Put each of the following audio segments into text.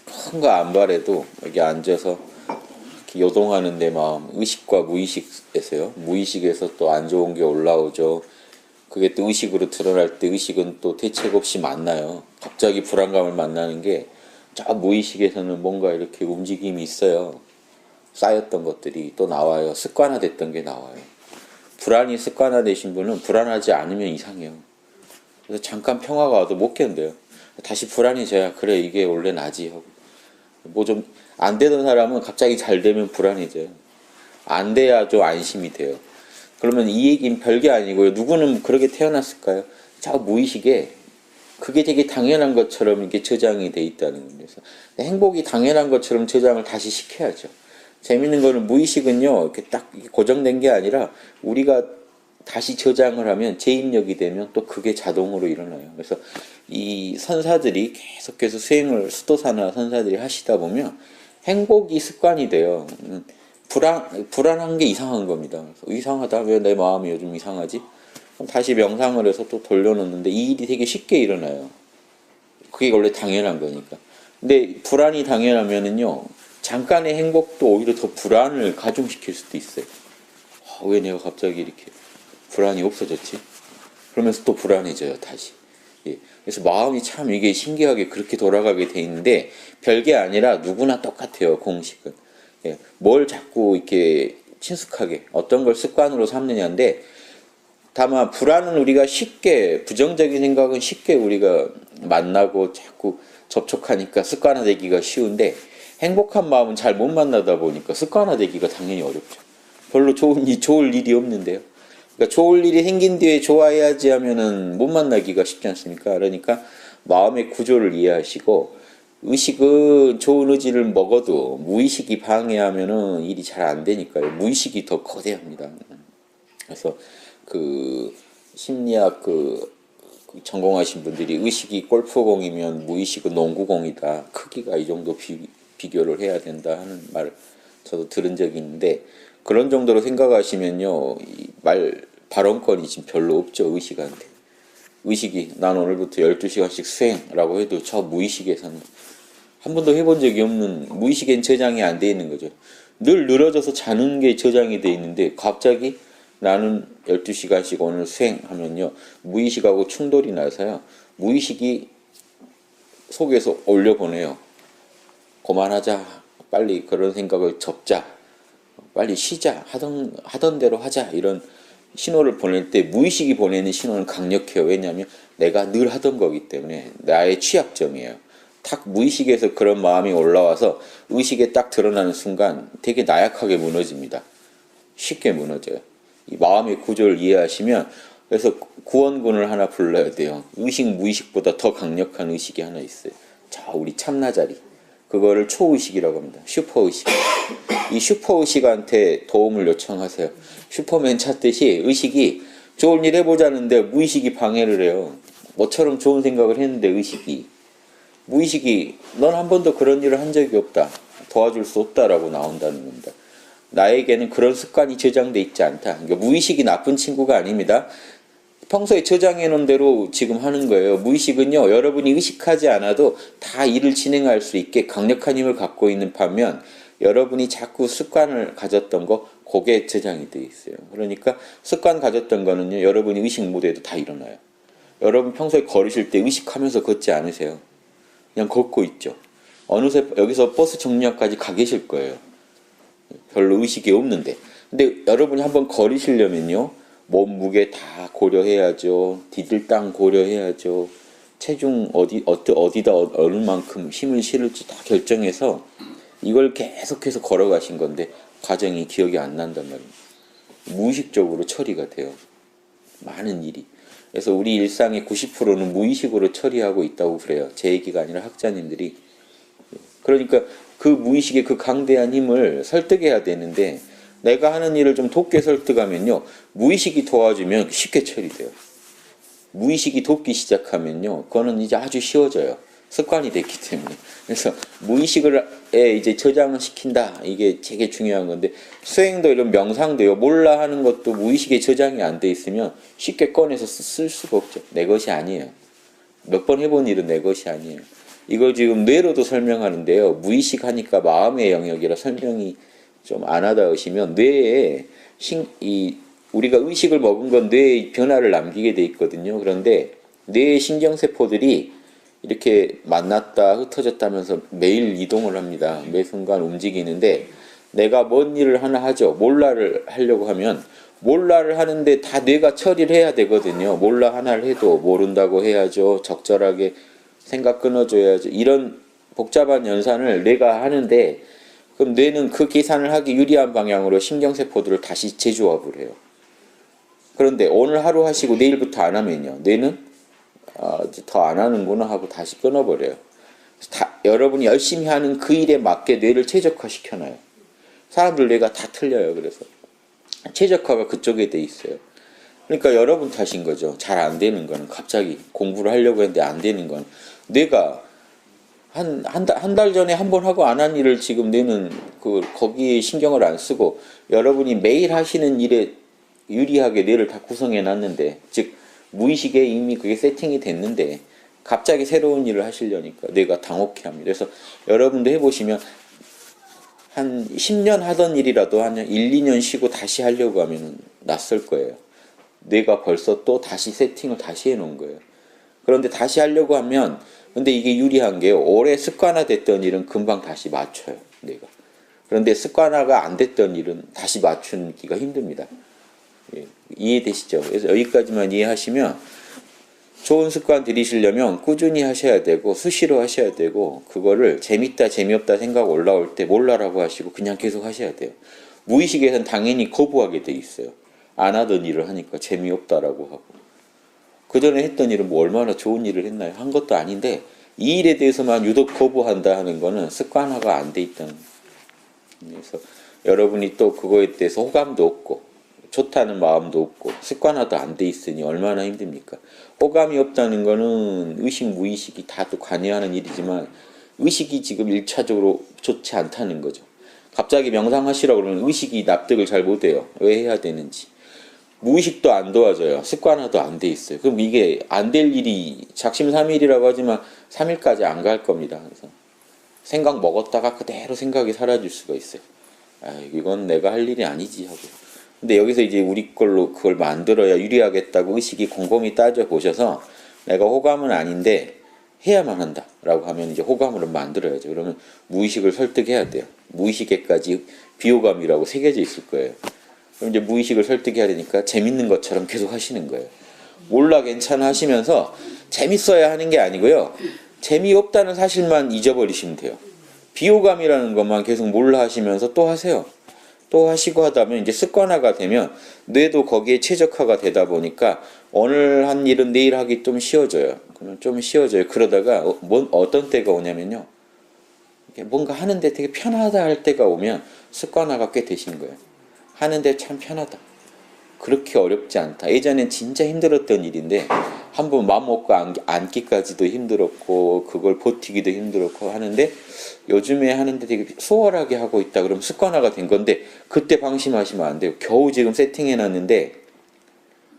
큰 거 안 바래도 여기 앉아서 이렇게 요동하는 내 마음, 의식과 무의식에서요. 무의식에서 또 안 좋은 게 올라오죠. 그게 또 의식으로 드러날 때 의식은 또 대책 없이 만나요. 갑자기 불안감을 만나는 게 저 무의식에서는 뭔가 이렇게 움직임이 있어요. 쌓였던 것들이 또 나와요. 습관화됐던 게 나와요. 불안이 습관화되신 분은 불안하지 않으면 이상해요. 그래서 잠깐 평화가 와도 못 견뎌요. 다시 불안해져야 그래 이게 원래 나지 하고. 뭐 좀 안 되던 사람은 갑자기 잘 되면 불안해져요. 안 돼야 좀 안심이 돼요. 그러면 이 얘기는 별게 아니고요. 누구는 그렇게 태어났을까요? 저 무의식에 그게 되게 당연한 것처럼 이게 저장이 돼 있다는 거죠. 행복이 당연한 것처럼 저장을 다시 시켜야죠. 재밌는 거는 무의식은요, 이렇게 딱 고정된 게 아니라 우리가 다시 저장을 하면 재입력이 되면 또 그게 자동으로 일어나요. 그래서 이 선사들이 계속해서 수행을 수도사나 선사들이 하시다 보면 행복이 습관이 돼요. 불안한 게 이상한 겁니다. 그래서 이상하다. 왜 내 마음이 요즘 이상하지? 그럼 다시 명상을 해서 또 돌려놓는데 이 일이 되게 쉽게 일어나요. 그게 원래 당연한 거니까. 근데 불안이 당연하면은요, 잠깐의 행복도 오히려 더 불안을 가중시킬 수도 있어요. 왜 내가 갑자기 이렇게 불안이 없어졌지? 그러면서 또 불안해져요, 다시. 예. 그래서 마음이 참 이게 신기하게 그렇게 돌아가게 돼 있는데 별게 아니라 누구나 똑같아요, 공식은. 예. 뭘 자꾸 이렇게 친숙하게 어떤 걸 습관으로 삼느냐인데 다만 불안은 우리가 쉽게 부정적인 생각은 쉽게 우리가 만나고 자꾸 접촉하니까 습관화되기가 쉬운데 행복한 마음은 잘 못 만나다 보니까 습관화되기가 당연히 어렵죠. 별로 좋을 일이 없는데요. 그러니까 좋을 일이 생긴 뒤에 좋아해야지 하면은 못 만나기가 쉽지 않습니까? 그러니까 마음의 구조를 이해하시고 의식은 좋은 의지를 먹어도 무의식이 방해하면은 일이 잘 안 되니까요. 무의식이 더 거대합니다. 그래서 그 심리학 전공하신 분들이 의식이 골프공이면 무의식은 농구공이다. 크기가 이 정도 비교를 해야 된다 하는 말 저도 들은 적이 있는데 그런 정도로 생각하시면요. 발언권이 지금 별로 없죠. 의식한테. 의식이 난 오늘부터 12시간씩 수행라고 해도 저 무의식에서는 한 번도 해본 적이 없는 무의식엔 저장이 안 돼 있는 거죠. 늘 늘어져서 자는 게 저장이 돼 있는데 갑자기 나는 12시간씩 오늘 수행하면요. 무의식하고 충돌이 나서요. 무의식이 속에서 올려보내요. 그만하자. 빨리 그런 생각을 접자. 빨리 쉬자. 하던 대로 하자. 이런 신호를 보낼 때 무의식이 보내는 신호는 강력해요. 왜냐하면 내가 늘 하던 거기 때문에 나의 취약점이에요. 딱 무의식에서 그런 마음이 올라와서 의식에 딱 드러나는 순간 되게 나약하게 무너집니다. 쉽게 무너져요. 이 마음의 구조를 이해하시면 그래서 구원군을 하나 불러야 돼요. 의식 무의식보다 더 강력한 의식이 하나 있어요. 자, 우리 참나자리. 그거를 초의식이라고 합니다. 슈퍼의식. 이 슈퍼의식한테 도움을 요청하세요. 슈퍼맨 찾듯이 의식이 좋은 일 해보자는데 무의식이 방해를 해요. 뭐처럼 좋은 생각을 했는데 무의식이 넌 한 번도 그런 일을 한 적이 없다. 도와줄 수 없다라고 나온다는 겁니다. 나에게는 그런 습관이 저장돼 있지 않다. 그러니까 무의식이 나쁜 친구가 아닙니다. 평소에 저장해 놓은 대로 지금 하는 거예요. 무의식은요, 여러분이 의식하지 않아도 다 일을 진행할 수 있게 강력한 힘을 갖고 있는 반면 여러분이 자꾸 습관을 가졌던 거, 그게 저장이 돼 있어요. 그러니까 습관 가졌던 거는요, 여러분이 의식 모드에도 다 일어나요. 여러분 평소에 걸으실 때 의식하면서 걷지 않으세요. 그냥 걷고 있죠. 어느새 여기서 버스 정류장까지 가 계실 거예요. 별로 의식이 없는데. 근데 여러분이 한번 걸으시려면요, 몸무게 다 고려해야죠. 디딜 땅 고려해야죠. 체중 어디다 어느 만큼 힘을 실을지 다 결정해서 이걸 계속해서 걸어가신 건데 과정이 기억이 안 난단 말입니다. 무의식적으로 처리가 돼요. 많은 일이. 그래서 우리 일상의 90%는 무의식으로 처리하고 있다고 그래요. 제 얘기가 아니라 학자님들이. 그러니까 그 무의식의 그 강대한 힘을 설득해야 되는데 내가 하는 일을 좀 돕게 설득하면요. 무의식이 도와주면 쉽게 처리돼요. 무의식이 돕기 시작하면요. 그거는 이제 아주 쉬워져요. 습관이 됐기 때문에. 그래서 무의식을 이제 저장을 시킨다. 이게 되게 중요한 건데 수행도 이런 명상도요. 몰라 하는 것도 무의식에 저장이 안 돼 있으면 쉽게 꺼내서 쓸 수가 없죠. 내 것이 아니에요. 몇 번 해본 일은 내 것이 아니에요. 이걸 지금 뇌로도 설명하는데요. 무의식 하니까 마음의 영역이라 설명이 좀 안 하다 하시면 뇌에 우리가 의식을 먹은 건 뇌에 변화를 남기게 돼 있거든요. 그런데 뇌의 신경세포들이 이렇게 만났다 흩어졌다 하면서 매일 이동을 합니다. 매 순간 움직이는데 내가 뭔 일을 하나 하죠. 몰라를 하려고 하면 몰라를 하는데 다 뇌가 처리를 해야 되거든요. 몰라 하나를 해도 모른다고 해야죠. 적절하게 생각 끊어줘야죠. 이런 복잡한 연산을 뇌가 하는데 그럼 뇌는 그 계산을 하기 유리한 방향으로 신경세포들을 다시 재조합을 해요. 그런데 오늘 하루 하시고 내일부터 안 하면요. 뇌는 더 안 하는구나 하고 다시 끊어버려요. 여러분이 열심히 하는 그 일에 맞게 뇌를 최적화시켜놔요. 사람들 뇌가 다 틀려요. 그래서 최적화가 그쪽에 돼 있어요. 그러니까 여러분 탓인 거죠. 잘 안 되는 거는 갑자기 공부를 하려고 했는데 안 되는 건 뇌가 한 달 전에 한 번 하고 안 한 일을 지금 뇌는 거기에 신경을 안 쓰고 여러분이 매일 하시는 일에 유리하게 뇌를 다 구성해 놨는데 즉 무의식에 이미 그게 세팅이 됐는데 갑자기 새로운 일을 하시려니까 뇌가 당혹해합니다. 그래서 여러분도 해보시면 한 10년 하던 일이라도 한 1, 2년 쉬고 다시 하려고 하면 낯설 거예요. 뇌가 벌써 또 다시 세팅을 다시 해놓은 거예요. 그런데 다시 하려고 하면 근데 이게 유리한 게요. 오래 습관화됐던 일은 금방 다시 맞춰요. 뇌가. 그런데 습관화가 안 됐던 일은 다시 맞추기가 힘듭니다. 예, 이해되시죠? 그래서 여기까지만 이해하시면 좋은 습관 들이시려면 꾸준히 하셔야 되고 수시로 하셔야 되고 그거를 재밌다 재미없다 생각 올라올 때 몰라라고 하시고 그냥 계속 하셔야 돼요. 무의식에선 당연히 거부하게 돼 있어요. 안 하던 일을 하니까 재미없다라고 하고 그전에 했던 일은 뭐 얼마나 좋은 일을 했나요? 한 것도 아닌데 이 일에 대해서만 유독 거부한다 하는 거는 습관화가 안 돼 있다는 거예요. 그래서 여러분이 또 그거에 대해서 호감도 없고 좋다는 마음도 없고 습관화도 안 돼 있으니 얼마나 힘듭니까? 호감이 없다는 거는 의식 무의식이 다 또 관여하는 일이지만 의식이 지금 1차적으로 좋지 않다는 거죠. 갑자기 명상하시라고 그러면 의식이 납득을 잘 못해요. 왜 해야 되는지. 무의식도 안 도와줘요. 습관화도 안 돼 있어요. 그럼 이게 안 될 일이 작심삼일이라고 하지만 3일까지 안 갈 겁니다. 그래서 생각 먹었다가 그대로 생각이 사라질 수가 있어요. 이건 내가 할 일이 아니지 하고. 근데 여기서 이제 우리 걸로 그걸 만들어야 유리하겠다고 의식이 곰곰이 따져 보셔서 내가 호감은 아닌데 해야만 한다라고 하면 이제 호감으로 만들어야죠. 그러면 무의식을 설득해야 돼요. 무의식에까지 비호감이라고 새겨져 있을 거예요. 그럼 이제 무의식을 설득해야 되니까 재밌는 것처럼 계속 하시는 거예요. 몰라 괜찮아 하시면서 재밌어야 하는 게 아니고요. 재미없다는 사실만 잊어버리시면 돼요. 비호감이라는 것만 계속 몰라 하시면서 또 하세요. 또 하시고 하다 보면 이제 습관화가 되면 뇌도 거기에 최적화가 되다 보니까 오늘 한 일은 내일 하기 좀 쉬워져요. 그러면 좀 쉬워져요. 그러다가 어떤 때가 오냐면요. 뭔가 하는데 되게 편하다 할 때가 오면 습관화가 꽤 되신 거예요. 하는데 참 편하다. 그렇게 어렵지 않다. 예전엔 진짜 힘들었던 일인데 한번 마음 먹고 앉기까지도 힘들었고 그걸 버티기도 힘들었고 하는데 요즘에 하는데 되게 수월하게 하고 있다. 그러면 습관화가 된 건데 그때 방심하시면 안 돼요. 겨우 지금 세팅해놨는데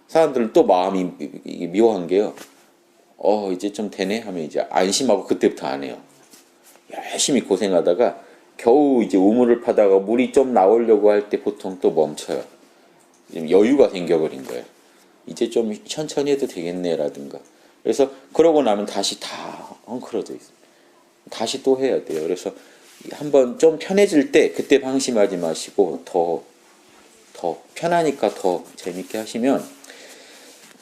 사람들은 또 마음이 묘한 게요. 이제 좀 되네 하면 이제 안심하고 그때부터 안 해요. 열심히 고생하다가 겨우 이제 우물을 파다가 물이 좀 나오려고 할 때 보통 또 멈춰요. 여유가 생겨버린 거예요. 이제 좀 천천히 해도 되겠네라든가. 그래서 그러고 나면 다시 다 엉클어져 있어요. 다시 또 해야 돼요. 그래서 한번 좀 편해질 때 그때 방심하지 마시고 더 편하니까 더 재밌게 하시면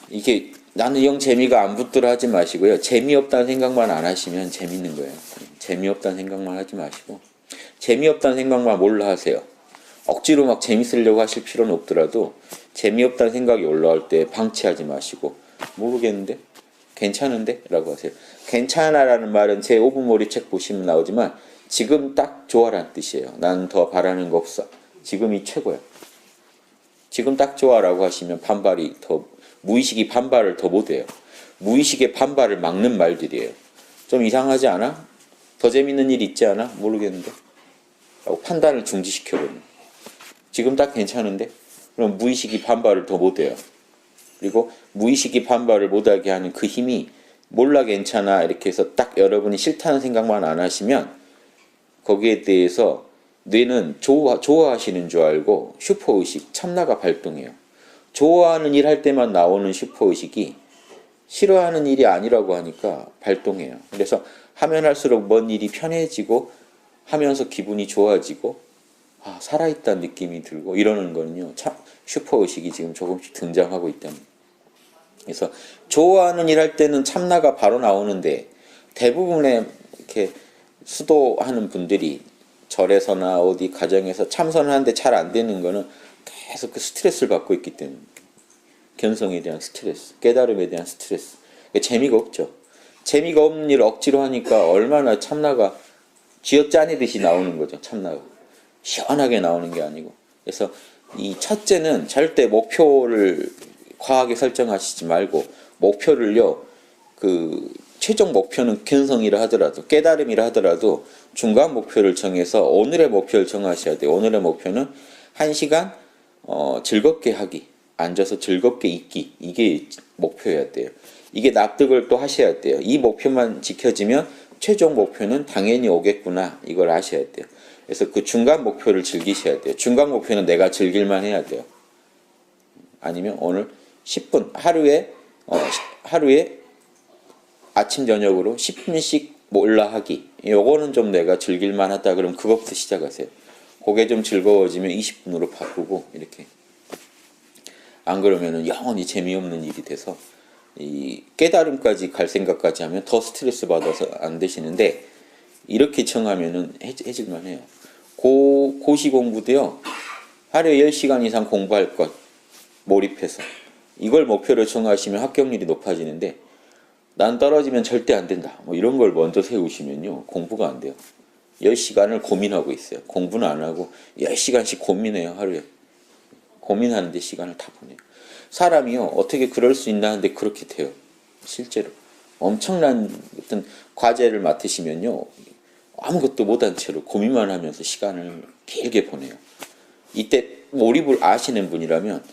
이게 나는 영 재미가 안 붙더라 하지 마시고요. 재미없다는 생각만 안 하시면 재밌는 거예요. 재미없다는 생각만 하지 마시고 재미없다는 생각만 몰라 하세요. 억지로 막 재밌으려고 하실 필요는 없더라도 재미없다는 생각이 올라올 때 방치하지 마시고 모르겠는데? 괜찮은데? 라고 하세요. 괜찮아라는 말은 제 5분몰이 책 보시면 나오지만 지금 딱 좋아라는 뜻이에요. 난 더 바라는 거 없어. 지금이 최고야. 지금 딱 좋아라고 하시면 무의식이 반발을 더 못해요. 무의식의 반발을 막는 말들이에요. 좀 이상하지 않아? 더 재밌는 일 있지 않아? 모르겠는데? 라고 판단을 중지시켜버려요. 지금 딱 괜찮은데? 그럼 무의식이 반발을 더 못해요. 그리고 무의식이 반발을 못하게 하는 그 힘이 몰라 괜찮아 이렇게 해서 딱 여러분이 싫다는 생각만 안 하시면 거기에 대해서 뇌는 좋아하시는 줄 알고 슈퍼의식, 참나가 발동해요. 좋아하는 일 할 때만 나오는 슈퍼의식이 싫어하는 일이 아니라고 하니까 발동해요. 그래서 하면 할수록 뭔 일이 편해지고 하면서 기분이 좋아지고 살아있다는 느낌이 들고 이러는 거는요. 참 슈퍼의식이 지금 조금씩 등장하고 있답니다. 그래서 좋아하는 일 할 때는 참나가 바로 나오는데 대부분의 이렇게 수도하는 분들이 절에서나 어디 가정에서 참선을 하는데 잘 안 되는 거는 계속 그 스트레스를 받고 있기 때문에 견성에 대한 스트레스, 깨달음에 대한 스트레스. 재미가 없죠. 재미가 없는 일을 억지로 하니까 얼마나 참나가 쥐어짜내듯이 나오는 거죠. 참나가. 시원하게 나오는 게 아니고. 그래서 이 첫째는 절대 목표를 과하게 설정하시지 말고 목표를요. 그 최종 목표는 견성이라 하더라도 깨달음이라 하더라도 중간 목표를 정해서 오늘의 목표를 정하셔야 돼요. 오늘의 목표는 1시간 즐겁게 하기. 앉아서 즐겁게 있기. 이게 목표여야 돼요. 이게 납득을 또 하셔야 돼요. 이 목표만 지켜지면 최종 목표는 당연히 오겠구나. 이걸 아셔야 돼요. 그래서 그 중간 목표를 즐기셔야 돼요. 중간 목표는 내가 즐길만 해야 돼요. 아니면 오늘 10분 하루에 아침 저녁으로 10분씩 몰라 하기. 요거는 좀 내가 즐길만 하다 그러면 그것부터 시작하세요. 그게 좀 즐거워지면 20분으로 바꾸고 이렇게. 안 그러면은 영원히 재미없는 일이 돼서 이 깨달음까지 갈 생각까지 하면 더 스트레스 받아서 안 되시는데 이렇게 청하면은 해질만 해요. 고시 공부도요. 하루에 10시간 이상 공부할 것 몰입해서 이걸 목표로 청하시면 합격률이 높아지는데 난 떨어지면 절대 안 된다. 뭐 이런 걸 먼저 세우시면요. 공부가 안 돼요. 10시간을 고민하고 있어요. 공부는 안 하고 10시간씩 고민해요. 하루에. 고민하는데 시간을 다 보내요. 사람이요. 어떻게 그럴 수 있나 하는데 그렇게 돼요. 실제로. 엄청난 어떤 과제를 맡으시면요. 아무것도 못한 채로 고민만 하면서 시간을 길게 보내요. 이때 몰입을 아시는 분이라면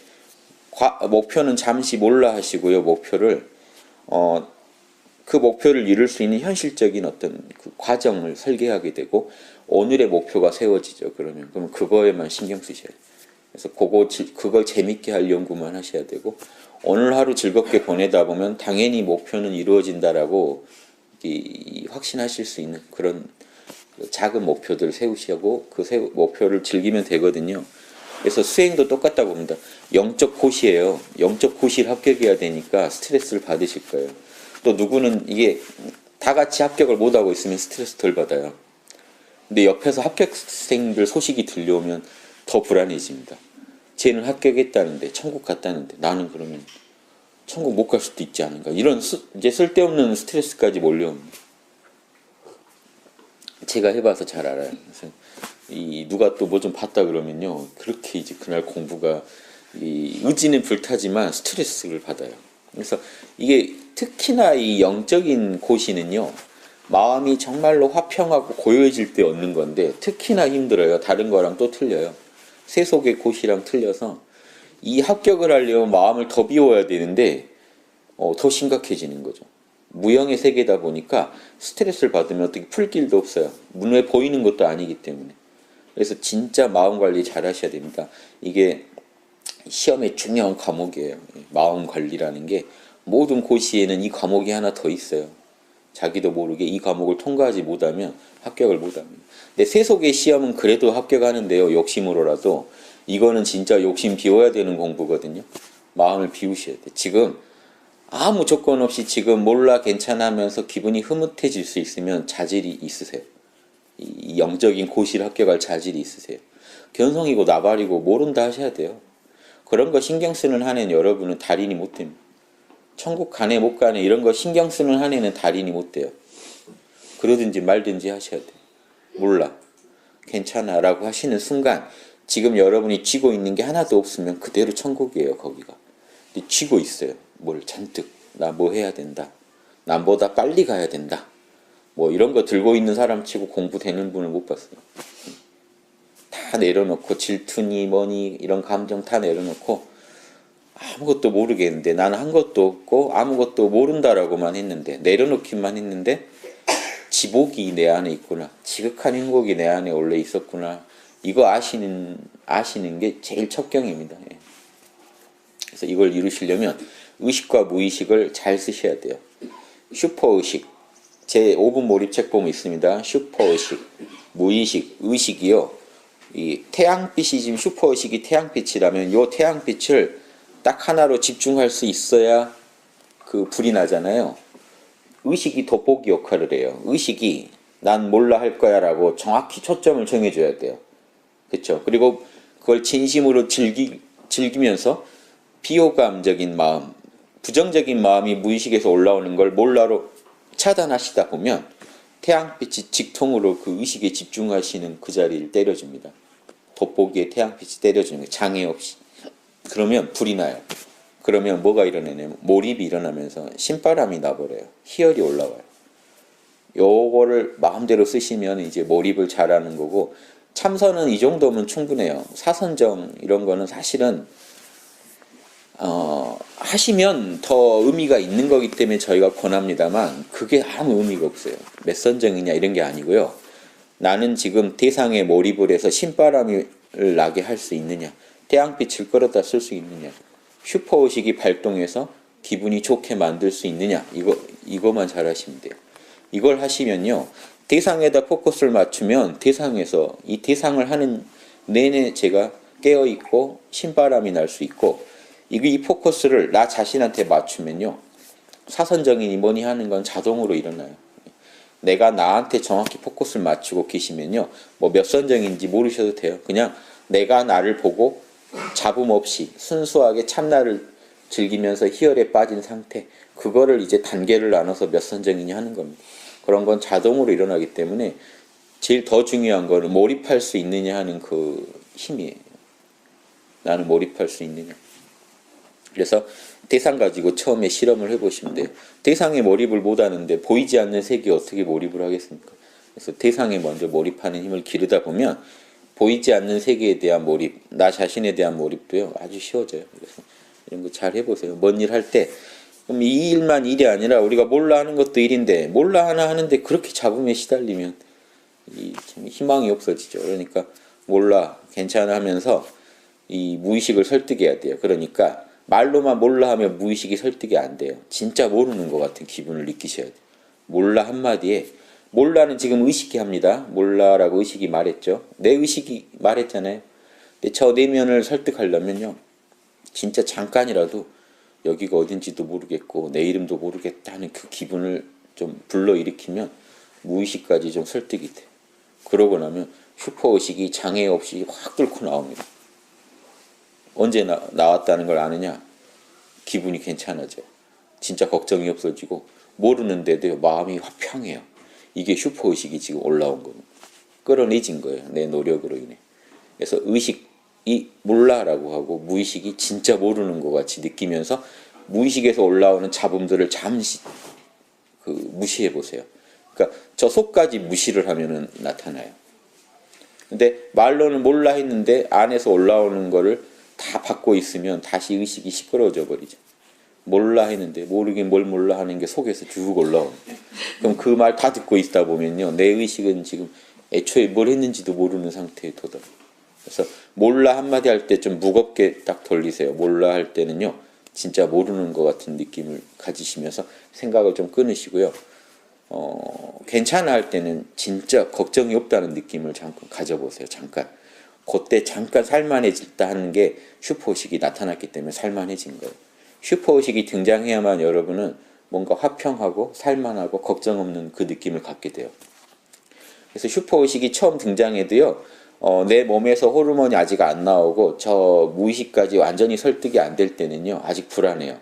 목표는 잠시 몰라 하시고요. 목표를 그 목표를 이룰 수 있는 현실적인 어떤 그 과정을 설계하게 되고 오늘의 목표가 세워지죠. 그럼 그거에만 신경 쓰셔야 돼요. 그래서 그걸 재밌게 할 연구만 하셔야 되고 오늘 하루 즐겁게 보내다 보면 당연히 목표는 이루어진다라고 확신하실 수 있는 그런 작은 목표들을 세우시고 그 목표를 즐기면 되거든요. 그래서 수행도 똑같다고 봅니다. 영적 고시예요. 영적 고시를 합격해야 되니까 스트레스를 받으실 거예요. 또 누구는 이게 다 같이 합격을 못하고 있으면 스트레스 덜 받아요. 근데 옆에서 합격생들 소식이 들려오면 더 불안해집니다. 쟤는 합격했다는데 천국 갔다는데 나는 그러면 천국 못 갈 수도 있지 않은가. 이런 이제 쓸데없는 스트레스까지 몰려옵니다. 제가 해봐서 잘 알아요. 그래서 누가 또 뭐 좀 봤다 그러면요. 그렇게 이제 그날 공부가 의지는 불타지만 스트레스를 받아요. 그래서 이게 특히나 이 영적인 고시는요. 마음이 정말로 화평하고 고요해질 때 얻는 건데 특히나 힘들어요. 다른 거랑 또 틀려요. 세속의 고시랑 틀려서 이 합격을 하려면 마음을 더 비워야 되는데 더 심각해지는 거죠. 무형의 세계다 보니까 스트레스를 받으면 어떻게 풀 길도 없어요. 눈에 보이는 것도 아니기 때문에. 그래서 진짜 마음 관리 잘 하셔야 됩니다. 이게 시험의 중요한 과목이에요. 마음 관리라는 게 모든 고시에는 이 과목이 하나 더 있어요. 자기도 모르게 이 과목을 통과하지 못하면 합격을 못합니다. 근데 세속의 시험은 그래도 합격하는데요. 욕심으로라도 이거는 진짜 욕심 비워야 되는 공부거든요. 마음을 비우셔야 돼. 지금 아무 조건 없이 지금 몰라 괜찮아 하면서 기분이 흐뭇해질 수 있으면 자질이 있으세요. 이 영적인 고시를 합격할 자질이 있으세요. 견성이고 나발이고 모른다 하셔야 돼요. 그런 거 신경 쓰는 한에는 여러분은 달인이 못 됩니다. 천국 가네 못 가네 이런 거 신경 쓰는 한에는 달인이 못 돼요. 그러든지 말든지 하셔야 돼요. 몰라 괜찮아 라고 하시는 순간 지금 여러분이 쥐고 있는 게 하나도 없으면 그대로 천국이에요. 거기가. 근데 쥐고 있어요. 뭘 잔뜩 나 뭐 해야 된다. 남보다 빨리 가야 된다. 뭐 이런 거 들고 있는 사람 치고 공부되는 분을 못 봤어요. 다 내려놓고 질투니 뭐니 이런 감정 다 내려놓고 아무것도 모르겠는데 나는 한 것도 없고 아무것도 모른다라고만 했는데 내려놓기만 했는데 지복이 내 안에 있구나. 지극한 행복이 내 안에 원래 있었구나. 이거 아시는 게 제일 첫경입니다. 예. 그래서 이걸 이루시려면 의식과 무의식을 잘 쓰셔야 돼요. 슈퍼의식. 제 5분 몰입책 보면 있습니다. 슈퍼의식, 무의식, 의식이요. 이 태양빛이 지금 슈퍼의식이 태양빛이라면 요 태양빛을 딱 하나로 집중할 수 있어야 그 불이 나잖아요. 의식이 돋보기 역할을 해요. 의식이 난 몰라 할 거야 라고 정확히 초점을 정해줘야 돼요. 그렇죠? 그리고 그걸 진심으로 즐기면서 비호감적인 마음, 부정적인 마음이 무의식에서 올라오는 걸 몰라로 차단하시다 보면 태양빛이 직통으로 그 의식에 집중하시는 그 자리를 때려줍니다. 돋보기에 태양빛이 때려주는 거예요. 장애 없이. 그러면 불이 나요. 그러면 뭐가 일어나냐면 몰입이 일어나면서 신바람이 나버려요. 희열이 올라와요. 요거를 마음대로 쓰시면 이제 몰입을 잘하는 거고, 참선은 이 정도면 충분해요. 사선정 이런 거는 사실은 하시면 더 의미가 있는 거기 때문에 저희가 권합니다만 그게 아무 의미가 없어요. 몇 선정이냐 이런 게 아니고요. 나는 지금 대상에 몰입을 해서 신바람을 나게 할 수 있느냐, 태양빛을 끌어다 쓸 수 있느냐, 슈퍼의식이 발동해서 기분이 좋게 만들 수 있느냐, 이거만 잘 하시면 돼요. 이걸 하시면요, 대상에다 포커스를 맞추면 대상에서 이 대상을 하는 내내 제가 깨어있고 신바람이 날 수 있고, 이 포커스를 나 자신한테 맞추면요, 사선정인이 뭐니 하는 건 자동으로 일어나요. 내가 나한테 정확히 포커스를 맞추고 계시면요, 뭐 몇 선정인지 모르셔도 돼요. 그냥 내가 나를 보고 잡음 없이 순수하게 참나를 즐기면서 희열에 빠진 상태, 그거를 이제 단계를 나눠서 몇 선정이니 하는 겁니다. 그런 건 자동으로 일어나기 때문에 제일 더 중요한 거는 몰입할 수 있느냐 하는 그 힘이에요. 나는 몰입할 수 있느냐. 그래서 대상 가지고 처음에 실험을 해보시면 돼요. 대상에 몰입을 못하는데 보이지 않는 세계에 어떻게 몰입을 하겠습니까? 그래서 대상에 먼저 몰입하는 힘을 기르다 보면 보이지 않는 세계에 대한 몰입, 나 자신에 대한 몰입도요, 아주 쉬워져요. 그래서 이런 거 잘 해보세요. 뭔 일 할 때, 그럼 이 일만 일이 아니라 우리가 몰라 하는 것도 일인데, 몰라 하나 하는데 그렇게 잡음에 시달리면 참 희망이 없어지죠. 그러니까 몰라, 괜찮아 하면서 이 무의식을 설득해야 돼요. 그러니까 말로만 몰라 하면 무의식이 설득이 안 돼요. 진짜 모르는 것 같은 기분을 느끼셔야 돼요. 몰라 한마디에, 몰라는 지금 의식이 합니다. 몰라라고 의식이 말했죠. 내 의식이 말했잖아요. 근데 저 내면을 설득하려면요, 진짜 잠깐이라도 여기가 어딘지도 모르겠고 내 이름도 모르겠다는 그 기분을 좀 불러일으키면 무의식까지 좀 설득이 돼요. 그러고 나면 슈퍼의식이 장애 없이 확 뚫고 나옵니다. 언제 나왔다는 걸 아느냐? 기분이 괜찮아져요. 진짜 걱정이 없어지고 모르는데도 마음이 화평해요. 이게 슈퍼의식이 지금 올라온 겁니다. 끌어내진 거예요. 내 노력으로 인해. 그래서 의식이 몰라라고 하고 무의식이 진짜 모르는 것 같이 느끼면서 무의식에서 올라오는 잡음들을 잠시 무시해 보세요. 그러니까 저 속까지 무시를 하면은 나타나요. 근데 말로는 몰라 했는데 안에서 올라오는 거를 다 받고 있으면 다시 의식이 시끄러워져 버리죠. 몰라 했는데 모르긴 뭘 몰라 하는 게 속에서 쭉 올라옵니다. 그럼 그 말 다 듣고 있다 보면요, 내 의식은 지금 애초에 뭘 했는지도 모르는 상태에 도달해요. 그래서 몰라 한마디 할 때 좀 무겁게 딱 돌리세요. 몰라 할 때는요, 진짜 모르는 것 같은 느낌을 가지시면서 생각을 좀 끊으시고요. 괜찮아 할 때는 진짜 걱정이 없다는 느낌을 잠깐 가져보세요. 잠깐. 그때 잠깐 살만해졌다 하는 게 슈퍼의식이 나타났기 때문에 살만해진 거예요. 슈퍼의식이 등장해야만 여러분은 뭔가 화평하고 살만하고 걱정 없는 그 느낌을 갖게 돼요. 그래서 슈퍼의식이 처음 등장해도요, 내 몸에서 호르몬이 아직 안 나오고 저 무의식까지 완전히 설득이 안 될 때는요, 아직 불안해요.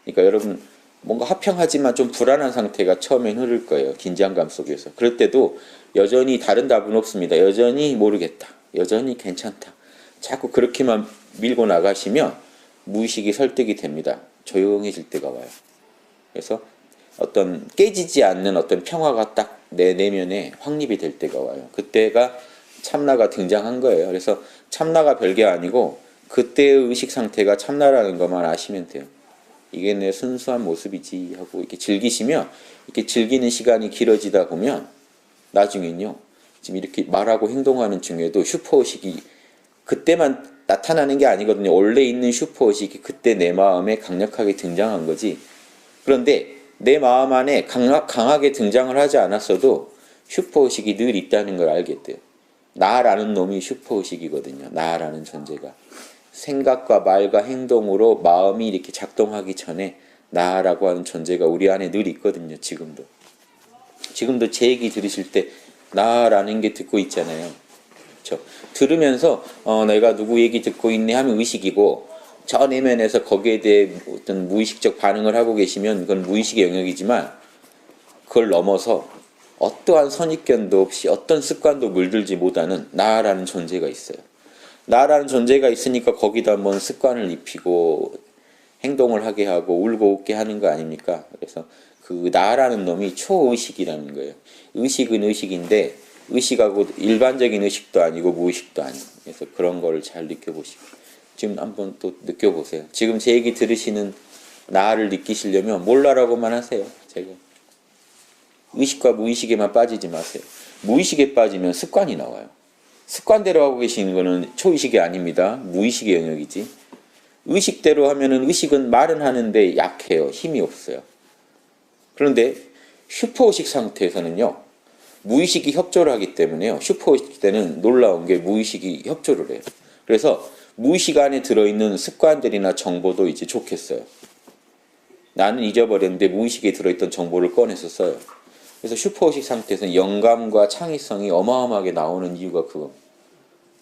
그러니까 여러분 뭔가 화평하지만 좀 불안한 상태가 처음엔 흐를 거예요. 긴장감 속에서. 그럴 때도 여전히 다른 답은 없습니다. 여전히 모르겠다. 여전히 괜찮다. 자꾸 그렇게만 밀고 나가시면 무의식이 설득이 됩니다. 조용해질 때가 와요. 그래서 어떤 깨지지 않는 어떤 평화가 딱 내 내면에 확립이 될 때가 와요. 그때가 참나가 등장한 거예요. 그래서 참나가 별게 아니고 그때의 의식 상태가 참나라는 것만 아시면 돼요. 이게 내 순수한 모습이지 하고 이렇게 즐기시면, 이렇게 즐기는 시간이 길어지다 보면 나중엔요, 지금 이렇게 말하고 행동하는 중에도 슈퍼의식이 그때만 나타나는 게 아니거든요. 원래 있는 슈퍼의식이 그때 내 마음에 강력하게 등장한 거지. 그런데 내 마음 안에 강하게 등장을 하지 않았어도 슈퍼의식이 늘 있다는 걸 알게 돼요. 나라는 놈이 슈퍼의식이거든요. 나라는 존재가. 생각과 말과 행동으로 마음이 이렇게 작동하기 전에 나라고 하는 존재가 우리 안에 늘 있거든요. 지금도 제 얘기 들으실 때 나라는 게 듣고 있잖아요. 그렇죠? 들으면서 내가 누구 얘기 듣고 있네 하면 의식이고, 저 내면에서 거기에 대해 어떤 무의식적 반응을 하고 계시면 그건 무의식의 영역이지만, 그걸 넘어서 어떠한 선입견도 없이 어떤 습관도 물들지 못하는 나라는 존재가 있어요. 나라는 존재가 있으니까 거기다 한번 습관을 입히고 행동을 하게 하고 울고 웃게 하는 거 아닙니까? 그래서 그 나라는 놈이 초의식이라는 거예요. 의식은 의식인데 의식하고 일반적인 의식도 아니고 무의식도 아니고, 그래서 그런 거를 잘 느껴보시고 지금 한번 또 느껴보세요. 지금 제 얘기 들으시는 나를 느끼시려면 몰라라고만 하세요. 제가 의식과 무의식에만 빠지지 마세요. 무의식에 빠지면 습관이 나와요. 습관대로 하고 계시는 거는 초의식이 아닙니다. 무의식의 영역이지. 의식대로 하면은 의식은 말은 하는데 약해요. 힘이 없어요. 그런데 슈퍼의식 상태에서는요, 무의식이 협조를 하기 때문에요. 슈퍼의식 때는 놀라운 게 무의식이 협조를 해요. 그래서 무의식 안에 들어있는 습관들이나 정보도 이제 좋겠어요. 나는 잊어버렸는데 무의식에 들어있던 정보를 꺼내서 써요. 그래서 슈퍼의식 상태에서는 영감과 창의성이 어마어마하게 나오는 이유가 그거.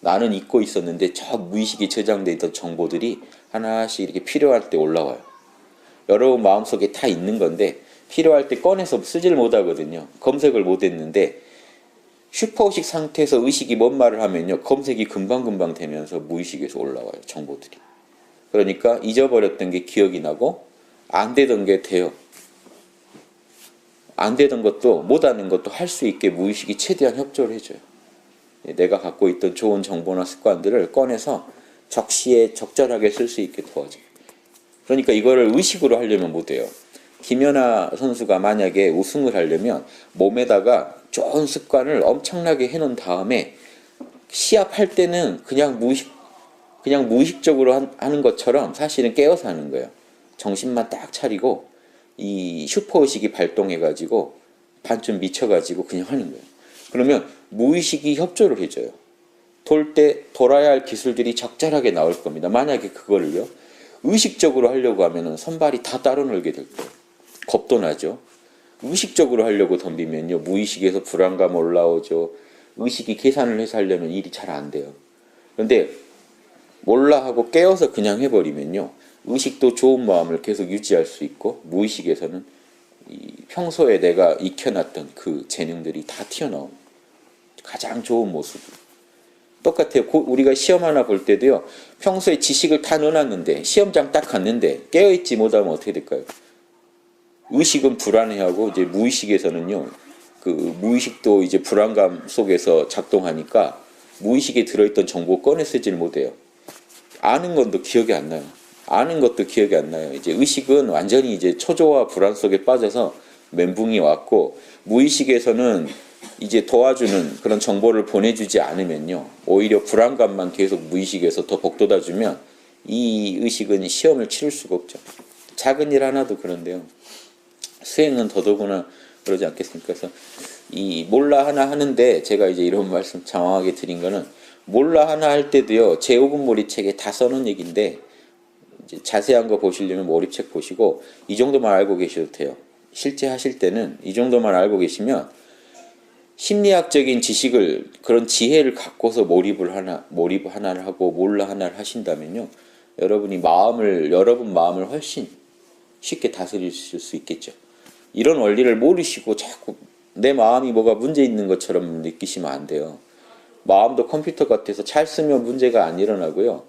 나는 잊고 있었는데 저 무의식에 저장되어 있던 정보들이 하나씩 이렇게 필요할 때 올라와요. 여러분 마음속에 다 있는 건데 필요할 때 꺼내서 쓰질 못하거든요. 검색을 못했는데 슈퍼의식 상태에서 의식이 뭔 말을 하면요, 검색이 금방금방 되면서 무의식에서 올라와요. 정보들이. 그러니까 잊어버렸던 게 기억이 나고 안 되던 게 돼요. 안 되던 것도 못하는 것도 할 수 있게 무의식이 최대한 협조를 해줘요. 내가 갖고 있던 좋은 정보나 습관들을 꺼내서 적시에 적절하게 쓸 수 있게 도와줘요. 그러니까 이거를 의식으로 하려면 못해요. 김연아 선수가 만약에 우승을 하려면 몸에다가 좋은 습관을 엄청나게 해놓은 다음에 시합할 때는 그냥 무의식적으로 하는 것처럼 사실은 깨어서 하는 거예요. 정신만 딱 차리고 이 슈퍼의식이 발동해가지고 반쯤 미쳐가지고 그냥 하는 거예요. 그러면 무의식이 협조를 해줘요. 돌 때 돌아야 할 기술들이 적절하게 나올 겁니다. 만약에 그거를요, 의식적으로 하려고 하면 손발이 다 따로 놀게 될 거예요. 겁도 나죠. 의식적으로 하려고 덤비면요, 무의식에서 불안감 올라오죠. 의식이 계산을 해서 하려면 일이 잘 안 돼요. 그런데 몰라 하고 깨어서 그냥 해버리면요, 의식도 좋은 마음을 계속 유지할 수 있고 무의식에서는 평소에 내가 익혀놨던 그 재능들이 다 튀어나오는 가장 좋은 모습. 똑같아요. 우리가 시험 하나 볼 때도요, 평소에 지식을 다 넣어놨는데 시험장 딱 갔는데 깨어있지 못하면 어떻게 될까요? 의식은 불안해하고 이제 무의식에서는요, 그 무의식도 이제 불안감 속에서 작동하니까 무의식에 들어있던 정보 꺼내 쓰질 못해요. 아는 것도 기억이 안 나요. 이제 의식은 완전히 이제 초조와 불안 속에 빠져서 멘붕이 왔고, 무의식에서는 이제 도와주는 그런 정보를 보내주지 않으면요, 오히려 불안감만 계속 무의식에서 더 복돋아주면 이 의식은 시험을 치를 수가 없죠. 작은 일 하나도 그런데요, 수행은 더더구나 그러지 않겠습니까? 그래서 이 몰라 하나 하는데, 제가 이제 이런 말씀 장황하게 드린 거는, 몰라 하나 할 때도요, 제 5분 몰입책에 다 써놓은 얘기인데, 이제 자세한 거 보시려면 몰입책 보시고 이 정도만 알고 계셔도 돼요. 실제 하실 때는 이 정도만 알고 계시면 심리학적인 지식을, 그런 지혜를 갖고서 몰입 하나를 하고 몰라 하나를 하신다면요, 여러분 마음을 훨씬 쉽게 다스릴 수 있겠죠. 이런 원리를 모르시고 자꾸 내 마음이 뭐가 문제 있는 것처럼 느끼시면 안 돼요. 마음도 컴퓨터 같아서 잘 쓰면 문제가 안 일어나고요,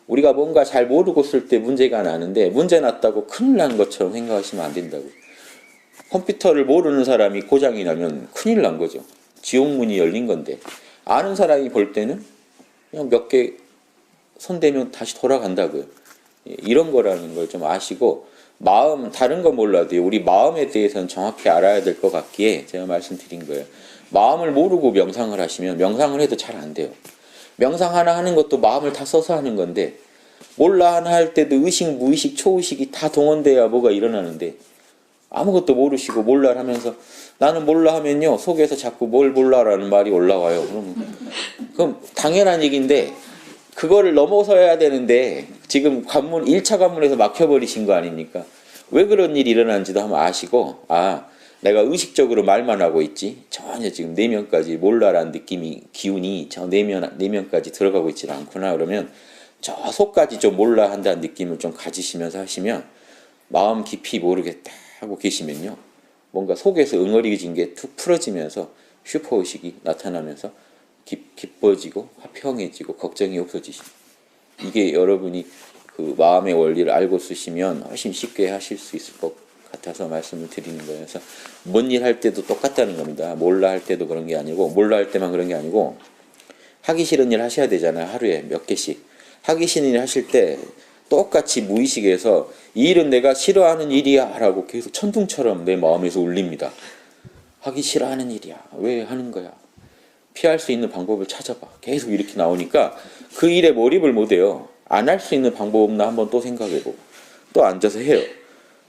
우리가 뭔가 잘 모르고 쓸 때 문제가 나는데 문제 났다고 큰일 난 것처럼 생각하시면 안 된다고. 컴퓨터를 모르는 사람이 고장이 나면 큰일 난 거죠. 지옥문이 열린 건데, 아는 사람이 볼 때는 그냥 몇 개 손대면 다시 돌아간다고요. 이런 거라는 걸 좀 아시고, 마음, 다른 건 몰라도 우리 마음에 대해서는 정확히 알아야 될 것 같기에 제가 말씀드린 거예요. 마음을 모르고 명상을 하시면 명상을 해도 잘 안 돼요. 명상 하나 하는 것도 마음을 다 써서 하는 건데, 몰라 하나 할 때도 의식, 무의식, 초의식이 다 동원돼야 뭐가 일어나는데, 아무것도 모르시고 몰라 하면서 나는 몰라 하면요, 속에서 자꾸 뭘 몰라라는 말이 올라와요. 그럼 당연한 얘기인데 그거를 넘어서야 되는데 지금 관문 1차 관문에서 막혀버리신 거 아닙니까? 왜 그런 일이 일어나는지도 한번 아시고, 아, 내가 의식적으로 말만 하고 있지 전혀 지금 내면까지 몰라라는 느낌이, 기운이 저 내면까지 들어가고 있지 않구나. 그러면 저 속까지 좀 몰라 한다는 느낌을 좀 가지시면서 하시면, 마음 깊이 모르겠다 하고 계시면요, 뭔가 속에서 응어리진 게 툭 풀어지면서 슈퍼의식이 나타나면서 기뻐지고 화평해지고 걱정이 없어지십니다. 이게 여러분이 그 마음의 원리를 알고 쓰시면 훨씬 쉽게 하실 수 있을 것 같아서 말씀을 드리는 거예요. 그래서 뭔 일 할 때도 똑같다는 겁니다. 몰라 할 때도 그런 게 아니고, 몰라 할 때만 그런 게 아니고, 하기 싫은 일 하셔야 되잖아요. 하루에 몇 개씩. 하기 싫은 일 하실 때 똑같이 무의식에서 이 일은 내가 싫어하는 일이야 라고 계속 천둥처럼 내 마음에서 울립니다. 하기 싫어하는 일이야. 왜 하는 거야? 피할 수 있는 방법을 찾아봐. 계속 이렇게 나오니까 그 일에 몰입을 못해요. 안 할 수 있는 방법 없나 한번 또 생각해보고 또 앉아서 해요.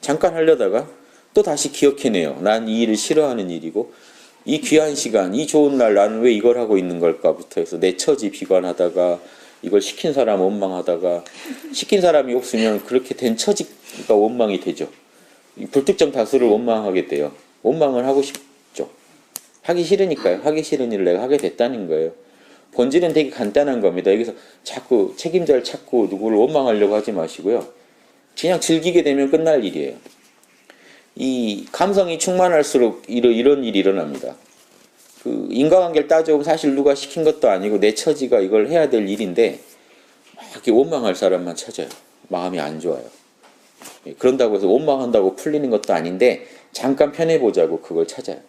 잠깐 하려다가 또 다시 기억해내요. 난 이 일을 싫어하는 일이고, 이 귀한 시간, 이 좋은 날 나는 왜 이걸 하고 있는 걸까부터 해서 내 처지 비관하다가, 이걸 시킨 사람 원망하다가, 시킨 사람이 없으면 그렇게 된 처지가 원망이 되죠. 불특정 다수를 원망하게 돼요. 원망을 하고 싶죠. 하기 싫으니까요. 하기 싫은 일을 내가 하게 됐다는 거예요. 본질은 되게 간단한 겁니다. 여기서 자꾸 책임자를 찾고 누구를 원망하려고 하지 마시고요. 그냥 즐기게 되면 끝날 일이에요. 이 감성이 충만할수록 이런 일이 일어납니다. 그 인과관계를 따져보면 사실 누가 시킨 것도 아니고 내 처지가 이걸 해야 될 일인데 막 이렇게 원망할 사람만 찾아요. 마음이 안 좋아요. 그런다고 해서 원망한다고 풀리는 것도 아닌데 잠깐 편해보자고 그걸 찾아요.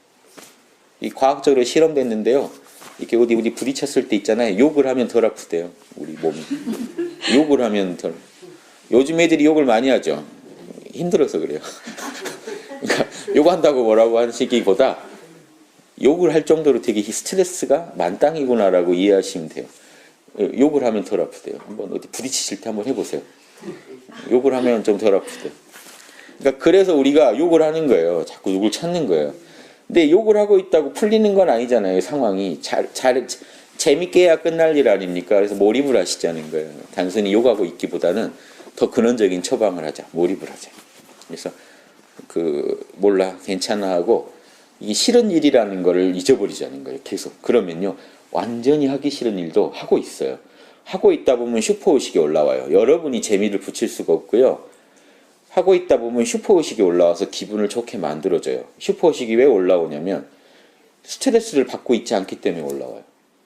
이 과학적으로 실험됐는데요. 이렇게 어디 부딪혔을 때 있잖아요. 욕을 하면 덜 아프대요. 우리 몸이. 욕을 하면 덜. 요즘 애들이 욕을 많이 하죠. 힘들어서 그래요. 그러니까 욕한다고 뭐라고 하시기보다 욕을 할 정도로 되게 스트레스가 만땅이구나라고 이해하시면 돼요. 욕을 하면 덜 아프대요. 한번 어디 부딪히실 때 한번 해보세요. 욕을 하면 좀 덜 아프대요. 그러니까 그래서 우리가 욕을 하는 거예요. 자꾸 욕을 찾는 거예요. 근데 욕을 하고 있다고 풀리는 건 아니잖아요. 상황이 재밌게 해야 끝날 일 아닙니까? 그래서 몰입을 하시자는 거예요. 단순히 욕하고 있기보다는 더 근원적인 처방을 하자. 몰입을 하자. 그래서 몰라 괜찮아 하고, 이게 싫은 일이라는 거를 잊어버리자는 거예요. 계속. 그러면요, 완전히 하기 싫은 일도 하고 있어요. 하고 있다 보면 슈퍼의식이 올라와요. 여러분이 재미를 붙일 수가 없고요. 하고 있다 보면 슈퍼의식이 올라와서 기분을 좋게 만들어줘요. 슈퍼의식이 왜 올라오냐면 스트레스를 받고 있지 않기 때문에 올라와요.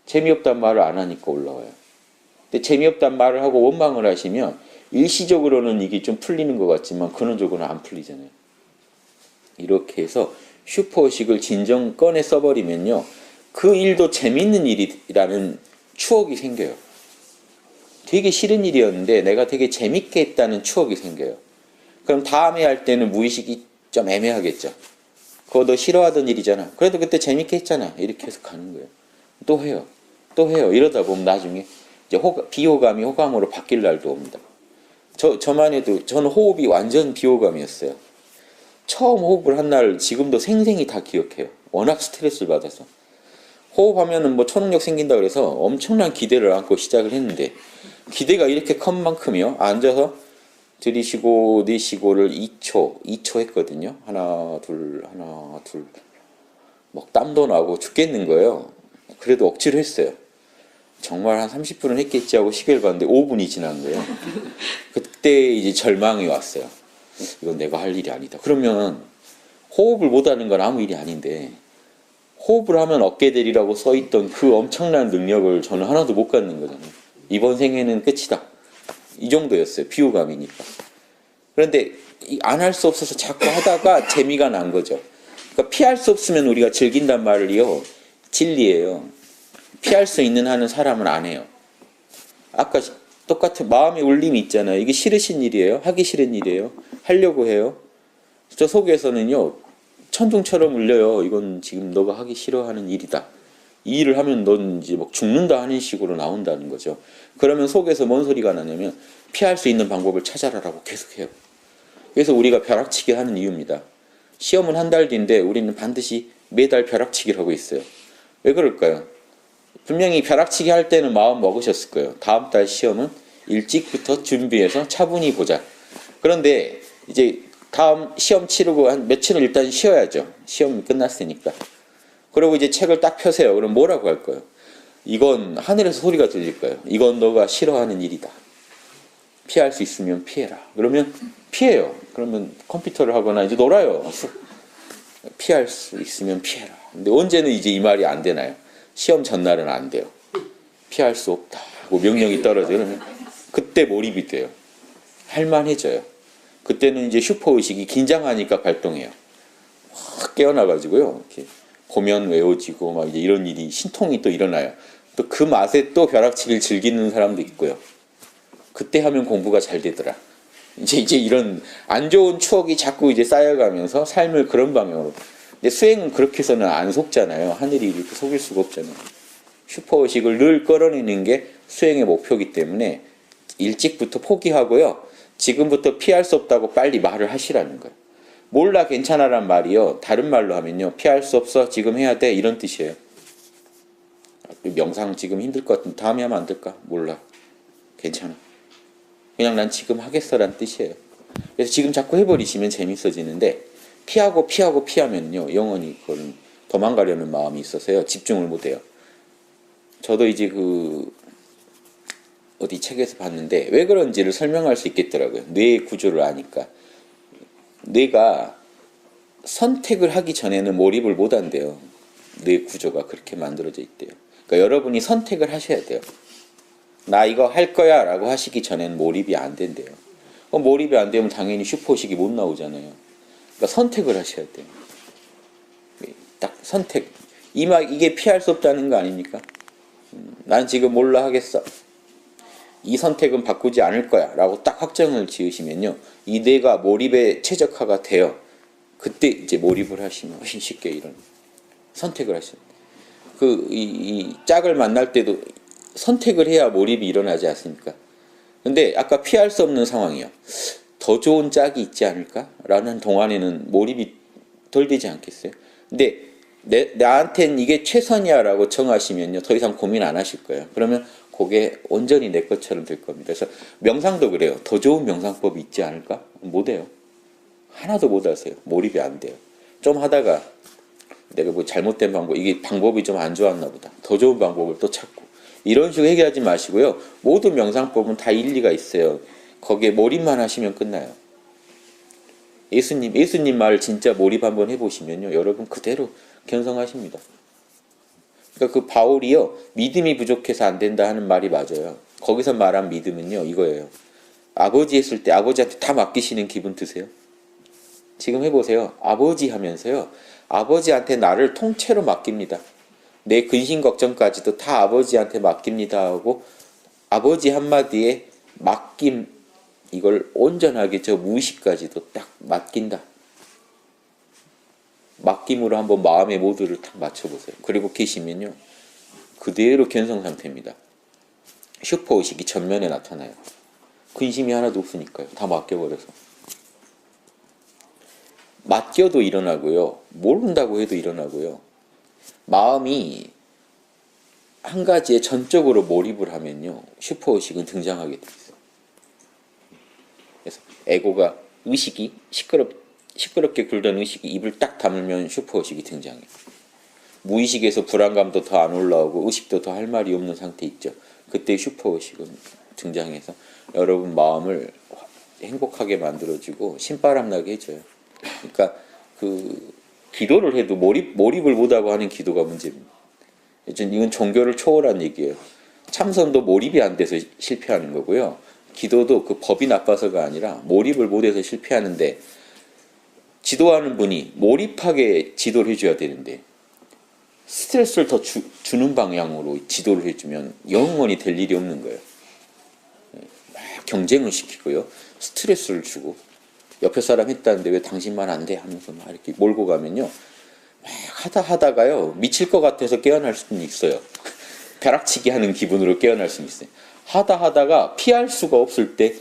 재미없단 말을 안 하니까 올라와요. 근데 재미없단 말을 하고 원망을 하시면 일시적으로는 이게 좀 풀리는 것 같지만 근원적으로는 안 풀리잖아요. 이렇게 해서 슈퍼의식을 진정 꺼내 써버리면요, 그 일도 재밌는 일이라는 추억이 생겨요. 되게 싫은 일이었는데 내가 되게 재밌게 했다는 추억이 생겨요. 그럼 다음에 할 때는 무의식이 좀 애매하겠죠. 그거 너 싫어하던 일이잖아. 그래도 그때 재밌게 했잖아. 이렇게 해서 가는 거예요. 또 해요. 또 해요. 이러다 보면 나중에 이제 비호감이 호감으로 바뀔 날도 옵니다. 저만 해도 저는 호흡이 완전 비호감이었어요. 처음 호흡을 한 날 지금도 생생히 다 기억해요. 워낙 스트레스를 받아서. 호흡하면은 뭐 초능력 생긴다 그래서 엄청난 기대를 안고 시작을 했는데, 기대가 이렇게 큰 만큼이요. 앉아서 들이쉬고 내쉬고를 2초 했거든요. 하나 둘 막 땀도 나고 죽겠는 거예요. 그래도 억지로 했어요. 정말 한 30분은 했겠지 하고 시계를 봤는데 5분이 지난 거예요. 그때 이제 절망이 왔어요. 이건 내가 할 일이 아니다. 그러면 호흡을 못하는 건 아무 일이 아닌데, 호흡을 하면 얻게 되리라고 써있던 그 엄청난 능력을 저는 하나도 못 갖는 거잖아요. 이번 생에는 끝이다. 이 정도였어요. 비호감이니까. 그런데 안 할 수 없어서 자꾸 하다가 재미가 난 거죠. 그러니까 피할 수 없으면 우리가 즐긴단 말이요, 진리예요. 피할 수 있는 한은 사람은 안 해요. 아까 똑같은 마음의 울림이 있잖아요. 이게 싫으신 일이에요? 하기 싫은 일이에요? 하려고 해요? 저 속에서는요, 천둥처럼 울려요. 이건 지금 너가 하기 싫어하는 일이다. 이 일을 하면 넌 이제 막 죽는다 하는 식으로 나온다는 거죠. 그러면 속에서 뭔 소리가 나냐면 피할 수 있는 방법을 찾아라라고 계속해요. 그래서 우리가 벼락치기 하는 이유입니다. 시험은 한 달 뒤인데 우리는 반드시 매달 벼락치기를 하고 있어요. 왜 그럴까요? 분명히 벼락치기 할 때는 마음 먹으셨을 거예요. 다음 달 시험은 일찍부터 준비해서 차분히 보자. 그런데 이제 다음 시험 치르고 한 며칠을 일단 쉬어야죠. 시험이 끝났으니까. 그리고 이제 책을 딱 펴세요. 그럼 뭐라고 할 거예요? 이건 하늘에서 소리가 들릴 거예요. 이건 너가 싫어하는 일이다. 피할 수 있으면 피해라. 그러면 피해요. 그러면 컴퓨터를 하거나 이제 놀아요. 피할 수 있으면 피해라. 근데 언제는 이제 이 말이 안 되나요? 시험 전날은 안 돼요. 피할 수 없다 하고 명령이 떨어져요. 그러면 그때 몰입이 돼요. 할만해져요. 그때는 이제 슈퍼의식이 긴장하니까 발동해요. 확 깨어나가지고요. 이렇게 보면 외워지고 막 이제 이런 일이 신통이 또 일어나요. 또 그 맛에 또 벼락치기를 즐기는 사람도 있고요. 그때 하면 공부가 잘 되더라. 이제 이런 안 좋은 추억이 자꾸 이제 쌓여가면서 삶을 그런 방향으로. 근데 수행은 그렇게 해서는 안 속잖아요. 하늘이 이렇게 속일 수가 없잖아요. 슈퍼의식을 늘 끌어내는 게 수행의 목표이기 때문에 일찍부터 포기하고요. 지금부터 피할 수 없다고 빨리 말을 하시라는 거예요. 몰라 괜찮아란 말이요. 다른 말로 하면요. 피할 수 없어 지금 해야 돼 이런 뜻이에요. 명상 지금 힘들 것 같은데 다음에 하면 안 될까? 몰라. 괜찮아. 그냥 난 지금 하겠어란 뜻이에요. 그래서 지금 자꾸 해버리시면 재밌어지는데 피하면요. 영원히 그걸 도망가려는 마음이 있어서요. 집중을 못해요. 저도 이제 어디 책에서 봤는데 왜 그런지를 설명할 수 있겠더라고요. 뇌의 구조를 아니까. 뇌가 선택을 하기 전에는 몰입을 못 한대요. 뇌 구조가 그렇게 만들어져 있대요. 그러니까 여러분이 선택을 하셔야 돼요. 나 이거 할 거야 라고 하시기 전에는 몰입이 안 된대요. 몰입이 안 되면 당연히 슈퍼식이 못 나오잖아요. 그러니까 선택을 하셔야 돼요. 딱 선택. 이게 피할 수 없다는 거 아닙니까? 난 지금 몰라 하겠어. 이 선택은 바꾸지 않을 거야 라고 딱 확정을 지으시면요. 이 뇌가 몰입에 최적화가 돼요. 그때 이제 몰입을 하시면 훨씬 쉽게 이런 선택을 하셔요. 이 짝을 만날 때도 선택을 해야 몰입이 일어나지 않습니까? 근데 아까 피할 수 없는 상황이요. 더 좋은 짝이 있지 않을까? 라는 동안에는 몰입이 덜 되지 않겠어요? 근데 나한텐 이게 최선이야 라고 정하시면요. 더 이상 고민 안 하실 거예요. 그러면 그게 온전히 내 것처럼 될 겁니다. 그래서 명상도 그래요. 더 좋은 명상법이 있지 않을까? 못 해요. 하나도 못 하세요. 몰입이 안 돼요. 좀 하다가 내가 뭐 잘못된 방법, 이게 방법이 좀 안 좋았나 보다. 더 좋은 방법을 또 찾고. 이런 식으로 해결하지 마시고요. 모든 명상법은 다 일리가 있어요. 거기에 몰입만 하시면 끝나요. 예수님 말 진짜 몰입 한번 해보시면요. 여러분 그대로 견성하십니다. 그러니까 그 바울이요. 믿음이 부족해서 안 된다 하는 말이 맞아요. 거기서 말한 믿음은요. 이거예요. 아버지 했을 때 아버지한테 다 맡기시는 기분 드세요? 지금 해보세요. 아버지 하면서요. 아버지한테 나를 통째로 맡깁니다. 내 근심 걱정까지도 다 아버지한테 맡깁니다 하고 아버지 한마디에 맡김 이걸 온전하게 저 무의식까지도 딱 맡긴다. 맡김으로 한번 마음의 모두를 딱 맞춰보세요. 그리고 계시면요. 그대로 견성 상태입니다. 슈퍼의식이 전면에 나타나요. 근심이 하나도 없으니까요. 다 맡겨버려서. 맡겨도 일어나고요. 모른다고 해도 일어나고요. 마음이 한 가지에 전적으로 몰입을 하면요. 슈퍼의식은 등장하게 돼 있어요. 그래서 에고가 의식이 시끄럽게 굴던 의식이 입을 딱 다물면 슈퍼의식이 등장해요. 무의식에서 불안감도 더 안 올라오고 의식도 더 할 말이 없는 상태 있죠. 그때 슈퍼의식은 등장해서 여러분 마음을 행복하게 만들어주고 신바람나게 해줘요. 그러니까 기도를 해도 몰입을 못하고 하는 기도가 문제입니다. 이건 종교를 초월한 얘기예요. 참선도 몰입이 안 돼서 실패하는 거고요. 기도도 그 법이 나빠서가 아니라 몰입을 못해서 실패하는데 지도하는 분이 몰입하게 지도를 해줘야 되는데 스트레스를 더 주는 방향으로 지도를 해주면 영원히 될 일이 없는 거예요. 경쟁을 시키고요. 스트레스를 주고 옆에 사람 했다는데 왜 당신만 안 돼? 하면서 막 이렇게 몰고 가면요. 막 하다가요. 미칠 것 같아서 깨어날 수는 있어요. 벼락치기 하는 기분으로 깨어날 수는 있어요. 하다가 피할 수가 없을 때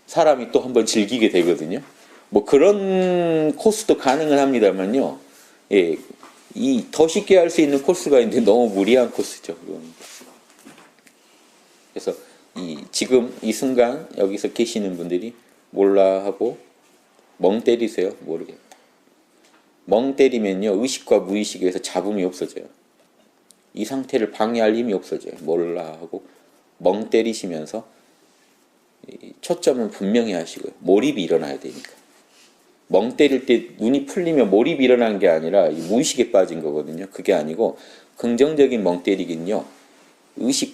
사람이 또 한번 즐기게 되거든요. 뭐 그런 코스도 가능은 합니다만요. 예, 이 더 쉽게 할 수 있는 코스가 있는데 너무 무리한 코스죠. 그래서 지금 이 순간 여기서 계시는 분들이 몰라 하고 멍 때리세요. 모르겠다. 멍 때리면요. 의식과 무의식에서 잡음이 없어져요. 이 상태를 방해할 힘이 없어져요. 몰라 하고 멍 때리시면서 초점은 분명히 하시고요. 몰입이 일어나야 되니까. 멍 때릴 때 눈이 풀리면 몰입이 일어난 게 아니라 무의식에 빠진 거거든요. 그게 아니고 긍정적인 멍 때리긴요.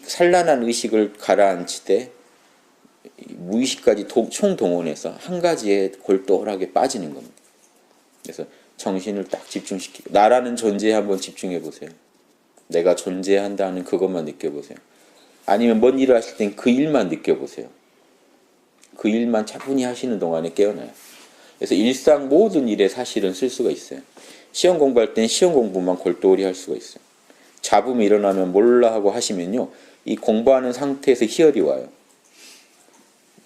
산란한 의식을 가라앉히되 무의식까지 총동원해서 한 가지에 골똘하게 빠지는 겁니다. 그래서 정신을 딱 집중시키고 나라는 존재에 한번 집중해 보세요. 내가 존재한다는 그것만 느껴보세요. 아니면 뭔 일을 하실 땐 그 일만 느껴보세요. 그 일만 차분히 하시는 동안에 깨어나요. 그래서 일상 모든 일에 사실은 쓸 수가 있어요. 시험 공부할 땐 시험 공부만 골똘히 할 수가 있어요. 잡음이 일어나면 몰라 하고 하시면요. 이 공부하는 상태에서 희열이 와요.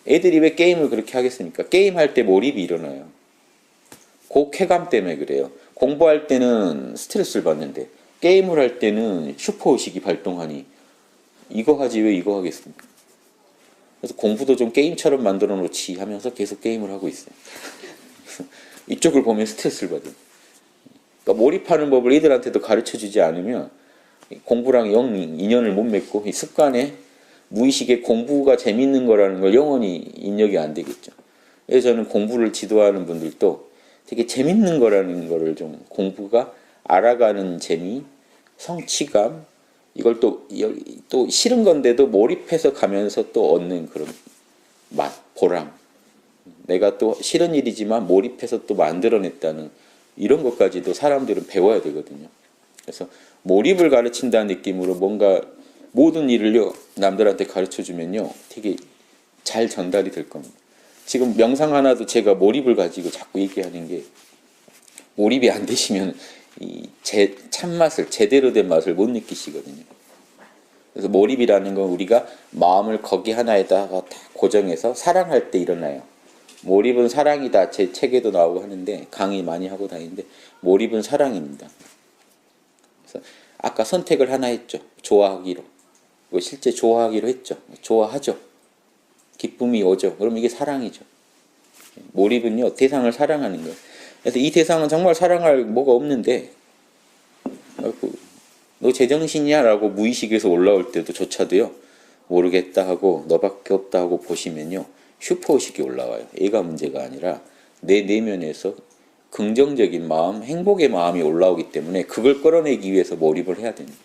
애들이 왜 게임을 그렇게 하겠습니까? 게임할 때 몰입이 일어나요. 그 쾌감 때문에 그래요. 공부할 때는 스트레스를 받는데 게임을 할 때는 슈퍼의식이 발동하니 이거 하지 왜 이거 하겠습니까? 그래서 공부도 좀 게임처럼 만들어 놓지 하면서 계속 게임을 하고 있어요. 이쪽을 보면 스트레스를 받아요. 그러니까 몰입하는 법을 애들한테도 가르쳐주지 않으면 공부랑 영 인연을 못 맺고 이 습관에 무의식에 공부가 재밌는 거라는 걸 영원히 입력이 안 되겠죠. 그래서 저는 공부를 지도하는 분들도 되게 재밌는 거라는 거를 좀 공부가 알아가는 재미, 성취감 이걸 또 싫은 건데도 몰입해서 가면서 또 얻는 그런 맛, 보람. 내가 또 싫은 일이지만 몰입해서 또 만들어냈다는 이런 것까지도 사람들은 배워야 되거든요. 그래서 몰입을 가르친다는 느낌으로 뭔가 모든 일을요 남들한테 가르쳐주면요 되게 잘 전달이 될 겁니다. 지금 명상 하나도 제가 몰입을 가지고 자꾸 얘기하는 게 몰입이 안 되시면 이 참맛을 제대로 된 맛을 못 느끼시거든요. 그래서 몰입이라는 건 우리가 마음을 거기 하나에다가 다 고정해서 사랑할 때 일어나요. 몰입은 사랑이다. 제 책에도 나오고 하는데 강의 많이 하고 다니는데 몰입은 사랑입니다. 그래서 아까 선택을 하나 했죠. 좋아하기로. 실제 좋아하기로 했죠. 좋아하죠. 기쁨이 오죠. 그럼 이게 사랑이죠. 몰입은요 대상을 사랑하는 거예요. 그래서 이 대상은 정말 사랑할 뭐가 없는데 너 제정신이야? 라고 무의식에서 올라올 때도 조차도요 모르겠다 하고 너밖에 없다 하고 보시면요 슈퍼의식이 올라와요. 얘가 문제가 아니라 내 내면에서 긍정적인 마음, 행복의 마음이 올라오기 때문에 그걸 끌어내기 위해서 몰입을 해야 됩니다.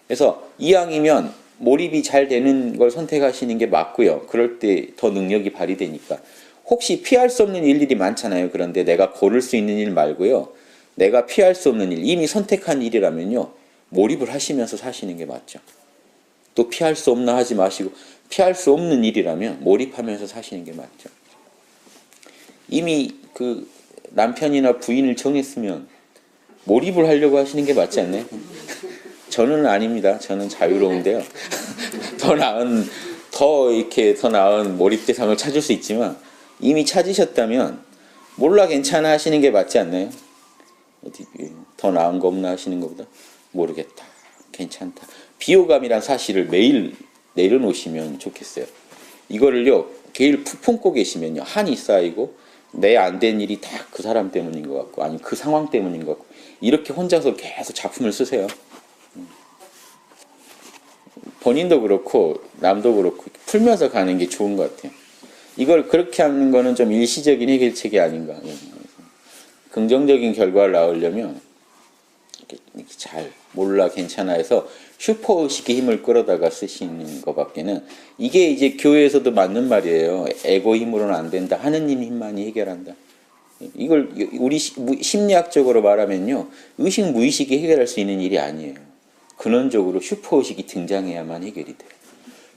그래서 이왕이면 몰입이 잘 되는 걸 선택하시는 게 맞고요. 그럴 때 더 능력이 발휘되니까. 혹시 피할 수 없는 일들이 많잖아요. 그런데 내가 고를 수 있는 일 말고요. 내가 피할 수 없는 일, 이미 선택한 일이라면요. 몰입을 하시면서 사시는 게 맞죠. 또 피할 수 없나 하지 마시고 피할 수 없는 일이라면 몰입하면서 사시는 게 맞죠. 이미 그 남편이나 부인을 정했으면 몰입을 하려고 하시는 게 맞지 않나요? 저는 아닙니다. 저는 자유로운데요. 더 나은 몰입 대상을 찾을 수 있지만 이미 찾으셨다면 몰라 괜찮아 하시는 게 맞지 않나요? 어디 더 나은 거 없나 하시는 것보다 모르겠다. 괜찮다. 비호감이란 사실을 매일 내려놓으시면 좋겠어요. 이거를요. 매일 푹 품고 계시면요. 한이 쌓이고 내 안 된 일이 다 그 사람 때문인 것 같고 아니면 그 상황 때문인 것 같고 이렇게 혼자서 계속 작품을 쓰세요. 본인도 그렇고 남도 그렇고 풀면서 가는 게 좋은 것 같아요. 이걸 그렇게 하는 거는 좀 일시적인 해결책이 아닌가. 긍정적인 결과를 낳으려면 이렇게 잘 몰라 괜찮아 해서 슈퍼의식의 힘을 끌어다가 쓰시는 것밖에는 이게 이제 교회에서도 맞는 말이에요. 에고 힘으로는 안 된다. 하느님 힘만이 해결한다. 이걸 우리 심리학적으로 말하면요. 의식 무의식이 해결할 수 있는 일이 아니에요. 근원적으로 슈퍼의식이 등장해야만 해결이 돼요.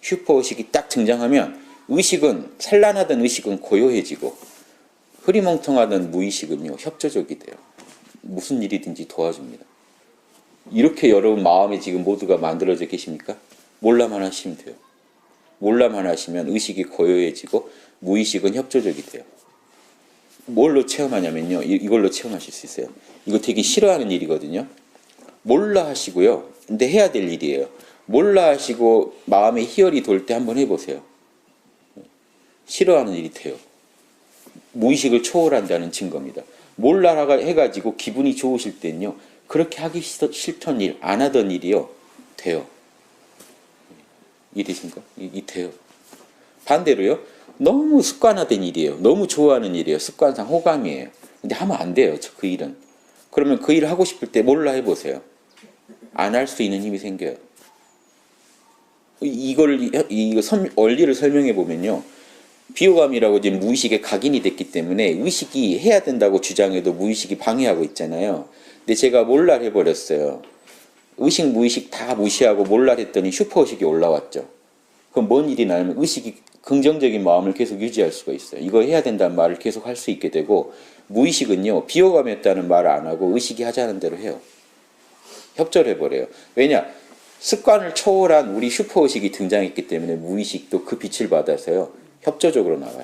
슈퍼의식이 딱 등장하면 의식은 산란하던 의식은 고요해지고 흐리멍텅하던 무의식은요 협조적이 돼요. 무슨 일이든지 도와줍니다. 이렇게 여러분 마음이 지금 모두가 만들어져 계십니까? 몰라만 하시면 돼요. 몰라만 하시면 의식이 고요해지고 무의식은 협조적이 돼요. 뭘로 체험하냐면요. 이걸로 체험하실 수 있어요. 이거 되게 싫어하는 일이거든요. 몰라 하시고요. 근데 해야 될 일이에요. 몰라 하시고 마음에 희열이 돌 때 한번 해보세요. 싫어하는 일이 돼요. 무의식을 초월한다는 증거입니다. 몰라 해가지고 기분이 좋으실 때는요. 그렇게 하기 싫던 일, 안 하던 일이요. 돼요. 이해되십니까? 이 돼요. 반대로요. 너무 습관화된 일이에요. 너무 좋아하는 일이에요. 습관상 호감이에요. 근데 하면 안 돼요. 그 일은. 그러면 그 일을 하고 싶을 때 몰라 해보세요. 안 할 수 있는 힘이 생겨요. 원리를 설명해 보면요. 비호감이라고 지금 무의식에 각인이 됐기 때문에 의식이 해야 된다고 주장해도 무의식이 방해하고 있잖아요. 근데 제가 몰라 해버렸어요. 의식, 무의식 다 무시하고 몰라 했더니 슈퍼의식이 올라왔죠. 그럼 뭔 일이 나면 의식이 긍정적인 마음을 계속 유지할 수가 있어요. 이거 해야 된다는 말을 계속 할 수 있게 되고 무의식은요. 비호감했다는 말을 안 하고 의식이 하자는 대로 해요. 협조를 해버려요. 왜냐? 습관을 초월한 우리 슈퍼의식이 등장했기 때문에 무의식도 그 빛을 받아서요. 협조적으로 나와요.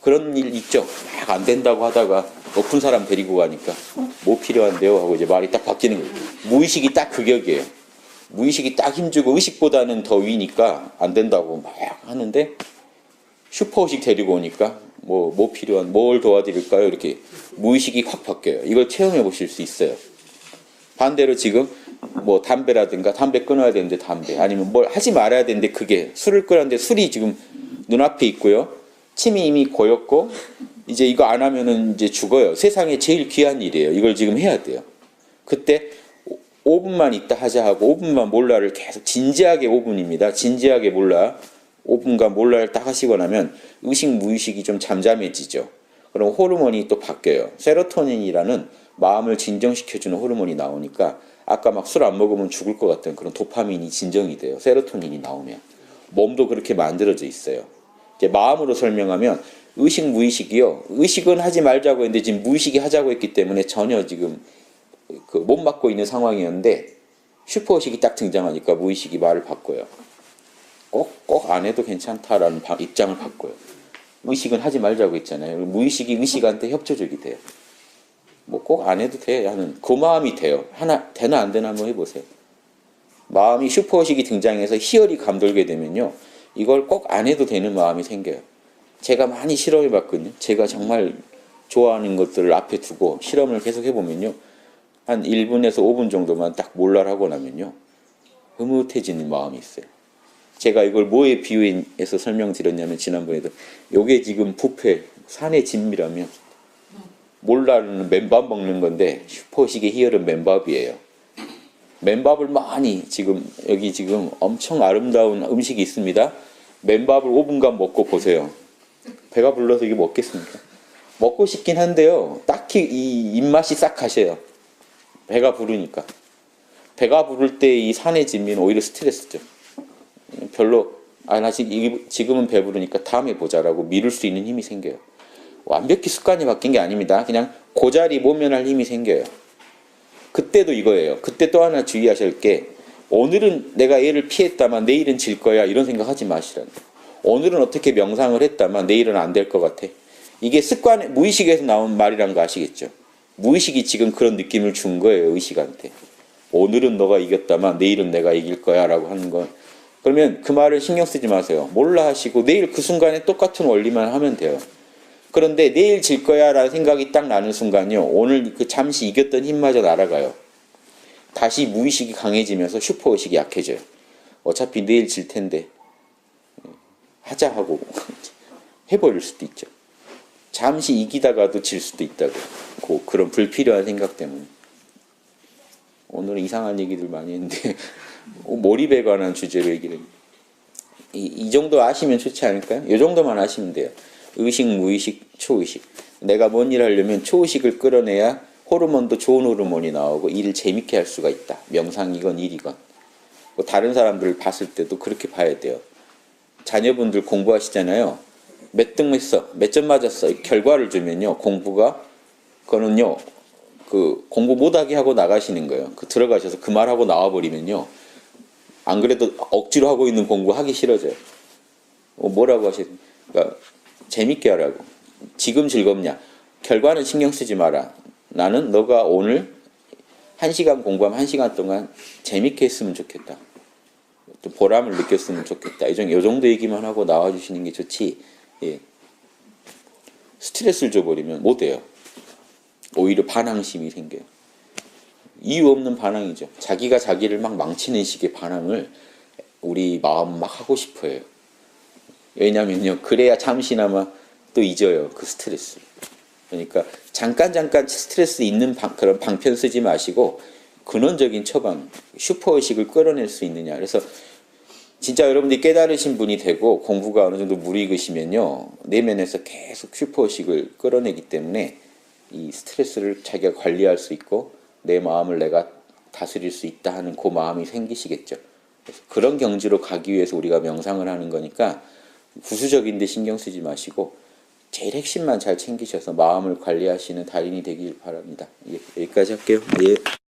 그런 일 있죠. 막 안 된다고 하다가 높은 사람 데리고 가니까 뭐 필요한데요? 하고 이제 말이 딱 바뀌는 거예요. 무의식이 딱 그 격이에요. 무의식이 딱 힘주고 의식보다는 더 위니까 안 된다고 막 하는데 슈퍼의식 데리고 오니까 뭐 필요한 뭘 도와드릴까요? 이렇게 무의식이 확 바뀌어요. 이걸 체험해 보실 수 있어요. 반대로 지금 뭐 담배라든가 담배 끊어야 되는데 담배 아니면 뭘 하지 말아야 되는데 그게 술을 끊었는데 술이 지금 눈앞에 있고요. 침이 이미 고였고 이제 이거 안 하면은 이제 죽어요. 세상에 제일 귀한 일이에요. 이걸 지금 해야 돼요. 그때 5분만 있다 하자 하고 5분만 몰라를 계속 진지하게 5분입니다. 진지하게 몰라 5분간 몰라를 딱 하시고 나면 의식 무의식이 좀 잠잠해지죠. 그럼 호르몬이 또 바뀌어요. 세로토닌이라는 마음을 진정시켜주는 호르몬이 나오니까 아까 막 술 안 먹으면 죽을 것 같은 그런 도파민이 진정이 돼요. 세로토닌이 나오면. 몸도 그렇게 만들어져 있어요. 이제 마음으로 설명하면 의식 무의식이요. 의식은 하지 말자고 했는데 지금 무의식이 하자고 했기 때문에 전혀 지금 못 맞고 있는 상황이었는데 슈퍼의식이 딱 등장하니까 무의식이 말을 바꿔요. 꼭 안 해도 괜찮다라는 입장을 바꿔요. 의식은 하지 말자고 했잖아요. 무의식이 의식한테 협조적이 돼요. 뭐 꼭 안 해도 돼 하는 그 마음이 돼요. 하나 되나 안 되나 한번 해보세요. 마음이 슈퍼의식이 등장해서 희열이 감돌게 되면요. 이걸 꼭 안 해도 되는 마음이 생겨요. 제가 많이 실험해봤거든요. 제가 정말 좋아하는 것들을 앞에 두고 실험을 계속 해보면요. 한 1분에서 5분 정도만 딱 몰라를 하고 나면요. 흐뭇해지는 마음이 있어요. 제가 이걸 뭐에 비유해서 설명드렸냐면 지난번에도 요게 지금 뷔페 산의 진미라면 몰라는 맨밥 먹는 건데 슈퍼식의 희열은 맨밥이에요. 맨밥을 많이 여기 지금 엄청 아름다운 음식이 있습니다. 맨밥을 5분간 먹고 보세요. 배가 불러서 이게 먹겠습니까? 먹고 싶긴 한데요. 딱히 이 입맛이 싹 가셔요. 배가 부르니까. 배가 부를 때 이 산의 진미는 오히려 스트레스죠. 별로 나 지금은 배부르니까 다음에 보자라고 미룰 수 있는 힘이 생겨요. 완벽히 습관이 바뀐 게 아닙니다. 그냥 그 자리 모면할 힘이 생겨요. 그때도 이거예요. 그때 또 하나 주의하실 게 오늘은 내가 얘를 피했다만 내일은 질 거야 이런 생각하지 마시라는 거예요. 오늘은 어떻게 명상을 했다만 내일은 안 될 것 같아. 이게 습관 무의식에서 나온 말이란 거 아시겠죠? 무의식이 지금 그런 느낌을 준 거예요. 의식한테. 오늘은 너가 이겼다만 내일은 내가 이길 거야 라고 하는 건 그러면 그 말을 신경 쓰지 마세요. 몰라 하시고 내일 그 순간에 똑같은 원리만 하면 돼요. 그런데 내일 질 거야 라는 생각이 딱 나는 순간요. 오늘 그 잠시 이겼던 힘마저 날아가요. 다시 무의식이 강해지면서 슈퍼의식이 약해져요. 어차피 내일 질 텐데 하자 하고 해버릴 수도 있죠. 잠시 이기다가도 질 수도 있다고. 그런 불필요한 생각 때문에. 오늘은 이상한 얘기들 많이 했는데 몰입에 관한 주제로 얘기를 이 정도 아시면 좋지 않을까요? 이 정도만 아시면 돼요. 의식, 무의식, 초의식. 내가 뭔 일 하려면 초의식을 끌어내야 호르몬도 좋은 호르몬이 나오고 일을 재밌게 할 수가 있다. 명상이건 일이건. 다른 사람들을 봤을 때도 그렇게 봐야 돼요. 자녀분들 공부하시잖아요. 몇 등 했어? 몇 점 맞았어? 결과를 주면요. 공부가 그거는요. 그 공부 못하게 하고 나가시는 거예요. 그 들어가셔서 그 말하고 나와버리면요. 안 그래도 억지로 하고 있는 공부 하기 싫어져요. 뭐라고 하시는? 그러니까 재밌게 하라고. 지금 즐겁냐? 결과는 신경 쓰지 마라. 나는 너가 오늘 1시간 공부하면 1시간 동안 재밌게 했으면 좋겠다. 또 보람을 느꼈으면 좋겠다. 요 정도 얘기만 하고 나와주시는 게 좋지. 예. 스트레스를 줘버리면 못해요. 오히려 반항심이 생겨요. 이유 없는 반항이죠. 자기가 자기를 막 망치는 식의 반항을 우리 마음 막 하고 싶어요. 왜냐면요. 그래야 잠시나마 또 잊어요. 그 스트레스. 그러니까 잠깐 스트레스 있는 그런 방편 쓰지 마시고 근원적인 처방, 슈퍼의식을 끌어낼 수 있느냐. 그래서 진짜 여러분들이 깨달으신 분이 되고 공부가 어느 정도 무르익으시면요. 내면에서 계속 슈퍼의식을 끌어내기 때문에 이 스트레스를 자기가 관리할 수 있고 내 마음을 내가 다스릴 수 있다 하는 그 마음이 생기시겠죠. 그래서 그런 경지로 가기 위해서 우리가 명상을 하는 거니까 부수적인 데 신경 쓰지 마시고 제일 핵심만 잘 챙기셔서 마음을 관리하시는 달인이 되길 바랍니다. 예, 여기까지 할게요. 예.